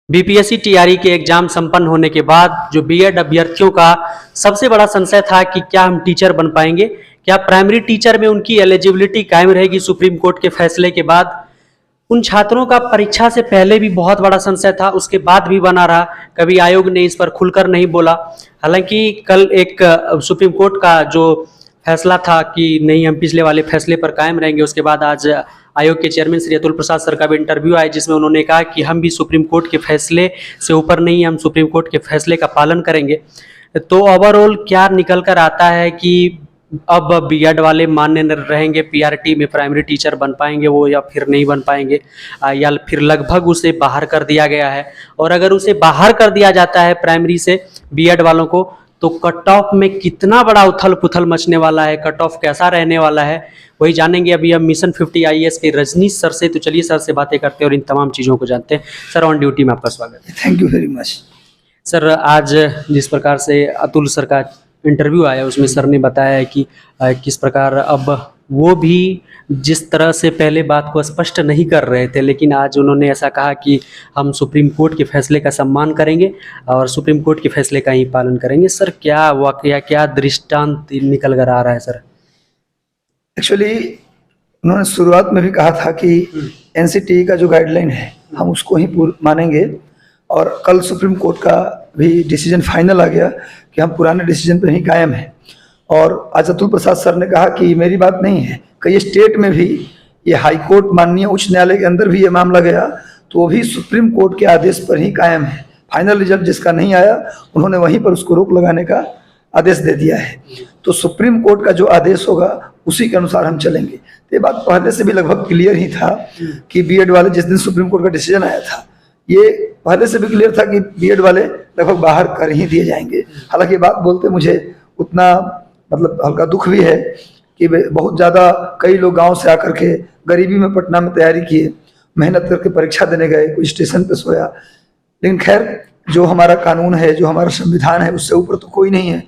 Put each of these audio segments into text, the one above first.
BPSC TRE के exam संपन्न होने के बाद जो बीएड अभ्यर्थियों का सबसे बड़ा संशय था कि क्या हम टीचर बन पाएंगे, क्या प्राइमरी टीचर में उनकी एलिजिबिलिटी कायम रहेगी सुप्रीम कोर्ट के फैसले के बाद। उन छात्रों का परीक्षा से पहले भी बहुत बड़ा संशय था, उसके बाद भी बना रहा। कभी आयोग ने इस पर खुलकर नहीं बोला। हालांकि कल एक सुप्रीम कोर्ट का जो फैसला था कि नहीं हम पिछले वाले फैसले पर कायम रहेंगे, उसके बाद आज आयोग के चेयरमैन श्री अतुल प्रसाद सर का भी इंटरव्यू आया जिसमें उन्होंने कहा कि हम भी सुप्रीम कोर्ट के फैसले से ऊपर नहीं, हम सुप्रीम कोर्ट के फैसले का पालन करेंगे। तो ओवरऑल क्या निकल कर आता है कि अब बीएड वाले मान्य रहेंगे, पीआरटी में प्राइमरी टीचर बन पाएंगे वो या फिर नहीं बन पाएंगे, या फिर लगभग उसे बाहर कर दिया गया है। और अगर उसे बाहर कर दिया जाता है प्राइमरी से बीएड वालों को, तो कट ऑफ में कितना बड़ा उथल पुथल मचने वाला है, कट ऑफ कैसा रहने वाला है, वही जानेंगे अभी हम मिशन 50 आईएएस के रजनीश सर से। तो चलिए सर से बातें करते हैं और इन तमाम चीज़ों को जानते हैं। सर ऑन ड्यूटी में आपका स्वागत है। Thank you very much. Sir आज जिस प्रकार से अतुल सर का इंटरव्यू आया उसमें सर ने बताया है कि किस प्रकार अब वो भी जिस तरह से पहले बात को स्पष्ट नहीं कर रहे थे, लेकिन आज उन्होंने ऐसा कहा कि हम सुप्रीम कोर्ट के फैसले का सम्मान करेंगे और सुप्रीम कोर्ट के फैसले का ही पालन करेंगे। सर क्या वाकया, क्या दृष्टांत निकल कर आ रहा है सर? एक्चुअली उन्होंने शुरुआत में भी कहा था कि एनसीटीई का जो गाइडलाइन है हम उसको ही मानेंगे, और कल सुप्रीम कोर्ट का भी डिसीजन फाइनल आ गया कि हम पुराने डिसीजन पर ही कायम हैं। और आज अतुल प्रसाद सर ने कहा कि मेरी बात नहीं है, कई स्टेट में भी ये हाई कोर्ट माननीय उच्च न्यायालय के अंदर भी ये मामला गया तो वो भी सुप्रीम कोर्ट के आदेश पर ही कायम है। फाइनल रिजल्ट जिसका नहीं आया उन्होंने वहीं पर उसको रोक लगाने का आदेश दे दिया है। तो सुप्रीम कोर्ट का जो आदेश होगा उसी के अनुसार हम चलेंगे। तो ये बात पहले से भी लगभग क्लियर ही था कि बीएड वाले, जिस दिन सुप्रीम कोर्ट का डिसीजन आया था, ये पहले से भी क्लियर था कि बीएड वाले लगभग बाहर कर ही दिए जाएंगे। हालांकि ये बात बोलते मुझे उतना मतलब हल्का दुख भी है कि बहुत ज़्यादा कई लोग गांव से आकर के गरीबी में पटना में तैयारी किए, मेहनत करके परीक्षा देने गए, कोई स्टेशन पे सोया। लेकिन खैर जो हमारा कानून है, जो हमारा संविधान है, उससे ऊपर तो कोई नहीं है।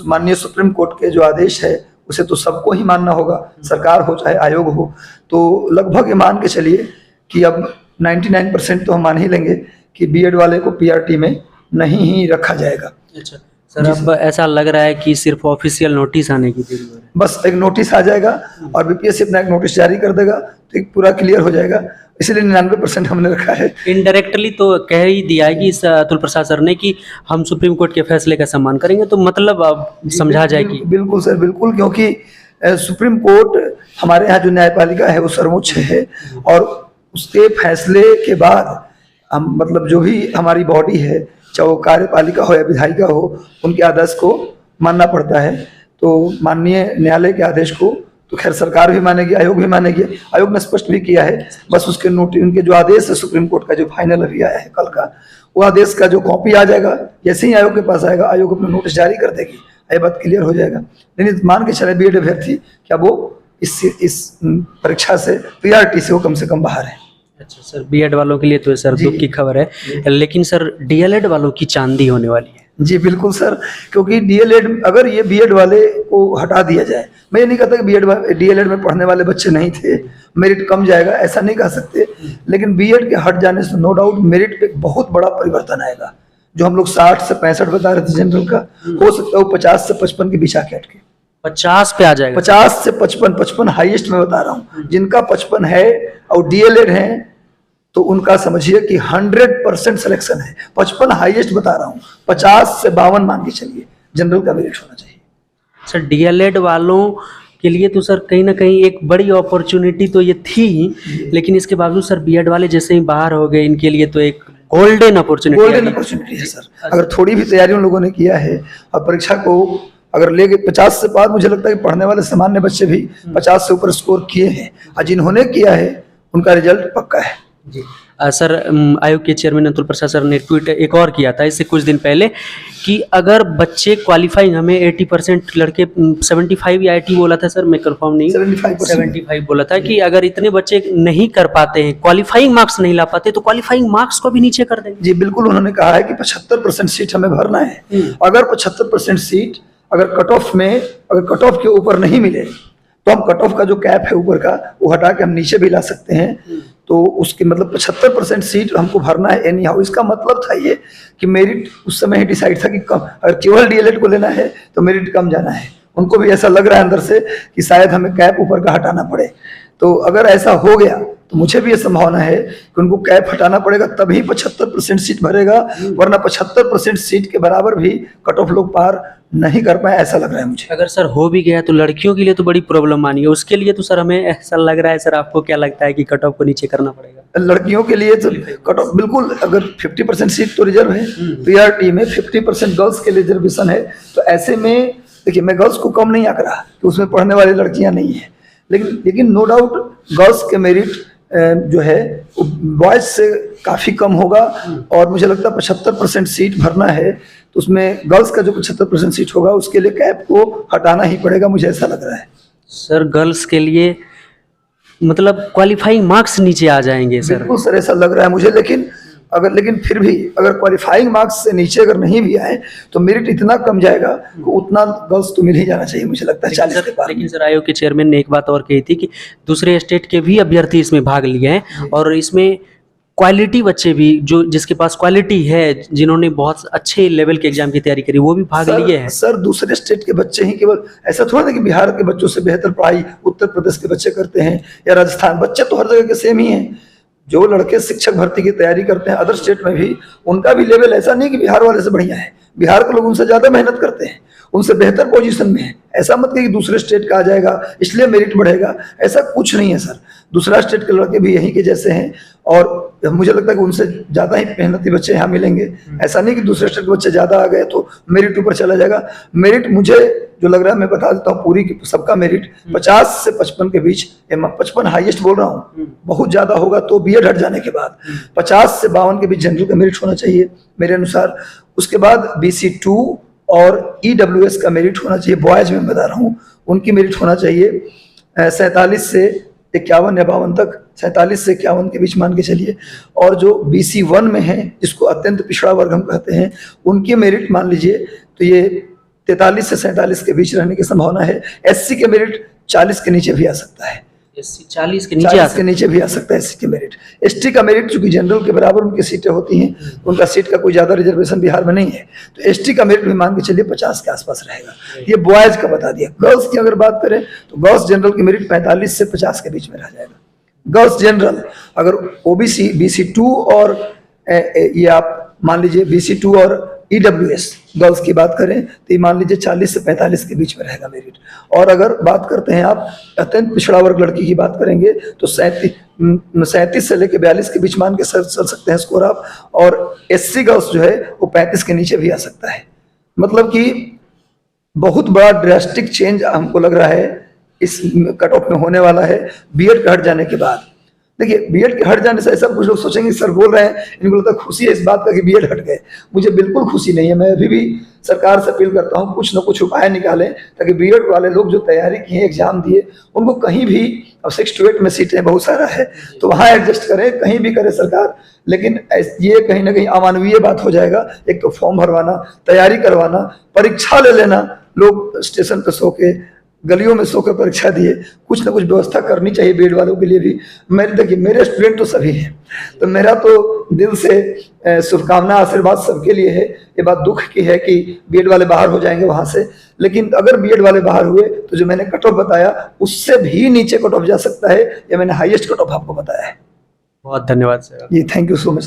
माननीय सुप्रीम कोर्ट के जो आदेश है उसे तो सबको ही मानना होगा, सरकार हो चाहे आयोग हो। तो लगभग ये मान के चलिए कि अब 99% तो हम मान ही लेंगे कि बीएड वाले को पीआरटी में नहीं ही रखा जाएगा। अच्छा सर, अब ऐसा लग रहा है कि सिर्फ ऑफिशियल नोटिस आने की देरी है। बस एक नोटिस आ जाएगा और बीपीएससी अपना एक नोटिस जारी कर देगा तो एक पूरा क्लियर हो जाएगा। इसलिए 99% हमने रखा है। इनडायरेक्टली तो कह ही दिया है कि अतुल प्रसाद सर ने कि हम सुप्रीम कोर्ट के फैसले का सम्मान करेंगे, तो मतलब अब समझा जाए कि बिल्कुल सर, बिल्कुल, क्योंकि सुप्रीम कोर्ट हमारे यहाँ जो न्यायपालिका है वो सर्वोच्च है और उसके फैसले के बाद हम मतलब जो भी हमारी बॉडी है, चाहे वो कार्यपालिका हो या विधायिका हो, उनके आदेश को मानना पड़ता है। तो माननीय न्यायालय के आदेश को तो खैर सरकार भी मानेगी, आयोग भी मानेगी। आयोग ने स्पष्ट भी किया है, बस उसके उनके जो आदेश है सुप्रीम कोर्ट का जो फाइनल अभी आया है कल का, वो आदेश का जो कॉपी आ जाएगा, जैसे ही आयोग के पास आएगा आयोग अपना नोटिस जारी कर देगी, ये बात क्लियर हो जाएगा। लेकिन मान के चले बीएड अभ्यर्थी क्या वो इस परीक्षा से पीआरटी से वो कम से कम बाहर है। अच्छा सर, बीएड वालों के लिए तो सर दुख की खबर है, लेकिन सर डीएलएड वालों की चांदी होने वाली है। जी बिल्कुल सर, क्योंकि डीएलएड अगर ये बीएड वाले को हटा दिया जाए, मैं ये नहीं कहता कि डीएलएड में पढ़ने वाले बच्चे नहीं थे, मेरिट कम जाएगा, ऐसा नहीं कह सकते। लेकिन बीएड के हट जाने से नो डाउट मेरिट पे बहुत बड़ा परिवर्तन आएगा। जो हम लोग 60 से 65 बता रहे थे जनरल का, हो सकता है वो 50 से 55 के बीच आके अटके 50 पे आ जाएगा। 50 से 55 हाईएस्ट मैं बता रहा हूँ। जिनका 55 है और डीएलएड है तो उनका समझिए कि 100% सिलेक्शन है। 55 हाईएस्ट बता रहा हूँ, 50 से 52 मान के चलिए जनरल का मेरिट होना चाहिए। सर डीएलएड वालों के लिए तो सर कहीं ना कहीं एक बड़ी अपॉर्चुनिटी तो ये थी, लेकिन इसके बावजूद सर बीएड वाले जैसे ही बाहर हो गए, इनके लिए तो एक गोल्डन अपॉर्चुनिटी है सर। अगर थोड़ी भी तैयारी उन लोगों ने किया है और परीक्षा को अगर ले गए 50 से पार, मुझे लगता है कि पढ़ने वाले सामान्य बच्चे भी 50 से ऊपर स्कोर किए हैं, और जिन्होंने किया है उनका रिजल्ट पक्का है। जी सर, आयोग के चेयरमैन अतुल प्रसाद सर ने ट्वीट एक और किया था इससे कुछ दिन पहले कि अगर बच्चे क्वालिफाइंग, हमें 80% लड़के 75 या 80 बोला था सर, मैं कंफर्म नहीं, 75 बोला था कि अगर इतने बच्चे नहीं कर पाते हैं, क्वालिफाइंग मार्क्स नहीं ला पाते, तो क्वालिफाइंग मार्क्स को भी नीचे कर देंगे। जी बिल्कुल, उन्होंने कहा है कि 75% सीट हमें भरना है। अगर 75% सीट अगर कट ऑफ में, अगर कट ऑफ के ऊपर नहीं मिले, तो हम कट ऑफ का जो कैप है ऊपर का वो हटा के हम नीचे भी ला सकते हैं। तो उसके मतलब 75% सीट हमको भरना है एनी हाउ। इसका मतलब था ये कि मेरिट उस समय ही डिसाइड था कि कम, अगर केवल डीएलएड को लेना है तो मेरिट कम जाना है। उनको भी ऐसा लग रहा है अंदर से कि शायद हमें कैप ऊपर का हटाना पड़े। तो अगर ऐसा हो गया तो मुझे भी ये संभावना है कि उनको कैप हटाना पड़ेगा, तभी 75% सीट भरेगा, वरना 75% सीट के बराबर भी कट ऑफ लोग पार नहीं कर पाए, ऐसा लग रहा है मुझे। अगर सर हो भी गया तो लड़कियों के लिए तो बड़ी प्रॉब्लम मानी है, उसके लिए तो सर हमें ऐसा लग रहा है। सर आपको क्या लगता है कि कट ऑफ को नीचे करना पड़ेगा? लड़कियों के लिए तो कट ऑफ बिल्कुल, अगर 50% सीट तो रिजर्व है, पीआरटी में 50% गर्ल्स के लिए रिजर्वेशन है। तो ऐसे में देखिए, मैं गर्ल्स को कम नहीं आंक रहा कि उसमें पढ़ने वाली लड़कियां नहीं है, लेकिन नो डाउट गर्ल्स के मेरिट जो है बॉयज से काफ़ी कम होगा। और मुझे लगता है 75% सीट भरना है तो उसमें गर्ल्स का जो 75% सीट होगा उसके लिए कैप को हटाना ही पड़ेगा, मुझे ऐसा लग रहा है। सर गर्ल्स के लिए मतलब क्वालिफाइंग मार्क्स नीचे आ जाएंगे सर? बिल्कुल सर, ऐसा लग रहा है मुझे। लेकिन फिर भी अगर क्वालिफाइंग मार्क्स से नीचे अगर नहीं भी आए तो मेरिट इतना कम जाएगा कि उतना गर्ल्स तो मिल ही जाना चाहिए, मुझे लगता है 40 के पार। लेकिन सर आयोग के चेयरमैन ने एक बात और कही थी कि दूसरे स्टेट के भी अभ्यर्थी इसमें भाग लिए हैं और इसमें क्वालिटी बच्चे भी, जो जिसके पास क्वालिटी है, जिन्होंने बहुत अच्छे लेवल के एग्जाम की तैयारी करी, वो भी भाग लिए हैं। सर दूसरे स्टेट के बच्चे ही, केवल ऐसा थोड़ा ना कि बिहार के बच्चों से बेहतर पढ़ाई उत्तर प्रदेश के बच्चे करते हैं या राजस्थान, बच्चे तो हर जगह के सेम ही हैं। जो लड़के शिक्षक भर्ती की तैयारी करते हैं अदर स्टेट में भी, उनका भी लेवल ऐसा नहीं कि बिहार वाले से बढ़िया है। बिहार के लोग उनसे ज़्यादा मेहनत करते हैं, उनसे बेहतर पोजीशन में है। ऐसा मत कि दूसरे स्टेट का आ जाएगा इसलिए मेरिट बढ़ेगा, ऐसा कुछ नहीं है सर। दूसरा स्टेट के लड़के भी यहीं के जैसे हैं और मुझे लगता है कि उनसे ज़्यादा ही मेहनती बच्चे यहाँ मिलेंगे। ऐसा नहीं कि दूसरे स्टेट के बच्चे ज़्यादा आ गए तो मेरिट ऊपर चला जाएगा। मेरिट मुझे जो लग रहा है, मैं बता देता हूँ पूरी की सबका मेरिट 50 से 55 के बीच, 55 हाईएस्ट बोल रहा हूँ, बहुत ज़्यादा होगा तो बीएड हट जाने के बाद 50 से 52 के बीच जनरल का मेरिट होना चाहिए मेरे अनुसार। उसके बाद BC2 और EWS का मेरिट होना चाहिए, बॉयज में बता रहा हूँ, उनकी मेरिट होना चाहिए 47 से 51 या 52 तक, 47 से 51 के बीच मान के चलिए। और जो BC1 में है, जिसको अत्यंत पिछड़ा वर्ग हम कहते हैं, उनकी मेरिट मान लीजिए तो ये 43 से 47 के बीच रहने की संभावना है। SC के मेरिट 40 के नीचे भी आ सकता है, SC 40 के नीचे भी आ सकता है SC के मेरिट। ST का मेरिट चूंकि जनरल के बराबर उनकी सीटें होती हैं, उनका सीट का कोई ज़्यादा रिजर्वेशन बिहार में नहीं है, तो ST का मेरिट भी मान के चलिए 50 के आसपास रहेगा। ये बॉयज़ का बता दिया। गर्ल्स की अगर बात करें तो गर्ल्स जनरल की मेरिट 45 से 50 के बीच में रह जाएगा। गर्ल्स जनरल अगर OBC BC2 और ये आप मान लीजिए BC2 और EWS गर्ल्स की बात करें तो ये मान लीजिए 40 से 45 के बीच में रहेगा मेरिट। और अगर बात करते हैं आप अत्यंत पिछड़ा वर्ग लड़की की बात करेंगे तो 37 से लेकर 42 के बीच मान के चल सकते हैं स्कोर आप। और SC गर्ल्स जो है वो 35 के नीचे भी आ सकता है। मतलब कि बहुत बड़ा ड्रास्टिक चेंज हमको लग रहा है इस कट ऑफ में होने वाला है बीएड का हट जाने के बाद। देखिए, बीएड के हट जाने से ऐसा कुछ लोग सोचेंगे सर बोल रहे हैं, इनको लगता है खुशी है इस बात का कि बीएड हट गए। मुझे बिल्कुल खुशी नहीं है। मैं अभी भी सरकार से अपील करता हूँ कुछ ना कुछ उपाय निकालें ताकि बीएड वाले लोग जो तैयारी किए, एग्जाम दिए, उनको कहीं भी, अब 6 to 8 में सीटें बहुत सारा है तो वहाँ एडजस्ट करें, कहीं भी करे सरकार। लेकिन ये कहीं ना कहीं अमानवीय बात हो जाएगा। एक तो फॉर्म भरवाना, तैयारी करवाना, परीक्षा ले लेना, लोग स्टेशन पर सो के, गलियों में सोकर परीक्षा दिए, कुछ ना कुछ व्यवस्था करनी चाहिए बीएड वालों के लिए भी। देखिए मेरे स्टूडेंट तो सभी हैं, तो मेरा तो दिल से शुभकामना, आशीर्वाद सबके लिए है। ये बात दुख की है कि बीएड वाले बाहर हो जाएंगे वहाँ से, लेकिन अगर बीएड वाले बाहर हुए तो जो मैंने कट ऑफ बताया उससे भी नीचे कट ऑफ जा सकता है। ये मैंने हाईएस्ट कट ऑफ आपको बताया है। बहुत धन्यवाद सर। जी, थैंक यू सो मच।